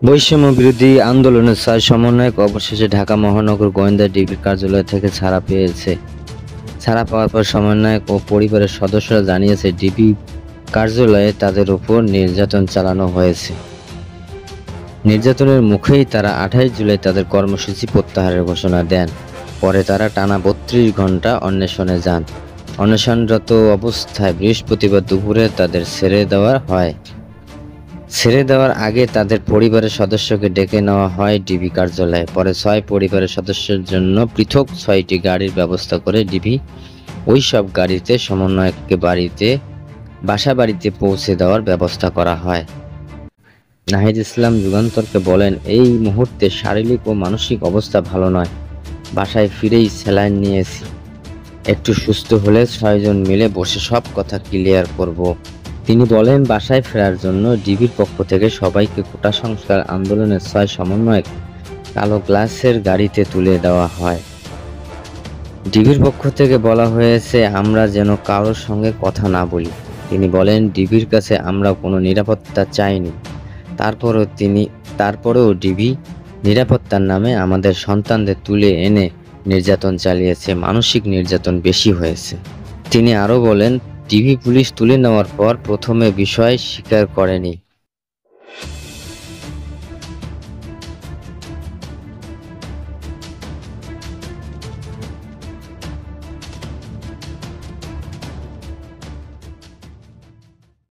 বৈষম্য বিরোধী আন্দোলনের ৬ সমন্বয়ক অবশেষে ঢাকা মহানগর গোয়েন্দা ডিবির কার্যালয় থেকে ছাড়া পেয়েছে। ছাড়া পাওয়ার পর সমন্বয়ক ও পরিবারের সদস্যরা জানিয়েছে, ডিবি কার্যালয়ে তাদের উপর নির্যাতন চালানো হয়েছে। নির্যাতনের মুখেই তারা ২৮ জুলাই তাদের কর্মসূচি প্রত্যাহারের ঘোষণা দেন। পরে তারা টানা ৩২ ঘণ্টা অন্বেষণে যান। অন্বেষণরত অবস্থায় বৃহস্পতিবার দুপুরে তাদের ছেড়ে দেওয়া হয়। ছেড়ে দেওয়ার আগে তাদের পরিবারের সদস্যকে ডেকে নেওয়া হয় ডিবি কার্যালয়ে। পরে ৬ পরিবারের সদস্যের জন্য পৃথক ৬টি গাড়ির ব্যবস্থা করে ডিবি ওই সব গাড়িতে সমন্বয়ককে বাসাবাড়িতে পৌঁছে দেওয়ার ব্যবস্থা করা হয়। নাহিদ ইসলাম যুগান্তরকে বলেন, এই মুহূর্তে শারীরিক ও মানসিক অবস্থা ভালো নয়। বাসায় ফিরেই স্যালাইন নিয়েছি। একটু সুস্থ হলে ৬ জন মিলে বসে সব কথা ক্লিয়ার করব। তিনি বলেন, বাসায় ফেরার জন্য ডিবির পক্ষ থেকে সবাইকে কোটা সংস্কার আন্দোলনের ৬ সমন্বয়ক কালো গ্লাসের গাড়িতে তুলে দেওয়া হয়। ডিবির পক্ষ থেকে বলা হয়েছে, আমরা যেন কারোর সঙ্গে কথা না বলি। তিনি বলেন, ডিবির কাছে আমরা কোনো নিরাপত্তা চাইনি। তারপরেও ডিবি নিরাপত্তার নামে আমাদের সন্তানদের তুলে এনে নির্যাতন চালিয়েছে। মানসিক নির্যাতন বেশি হয়েছে। তিনি আরও বলেন, ডিবি পুলিশ তুলে নেওয়ার পর প্রথমে বিষয় স্বীকার করেনি।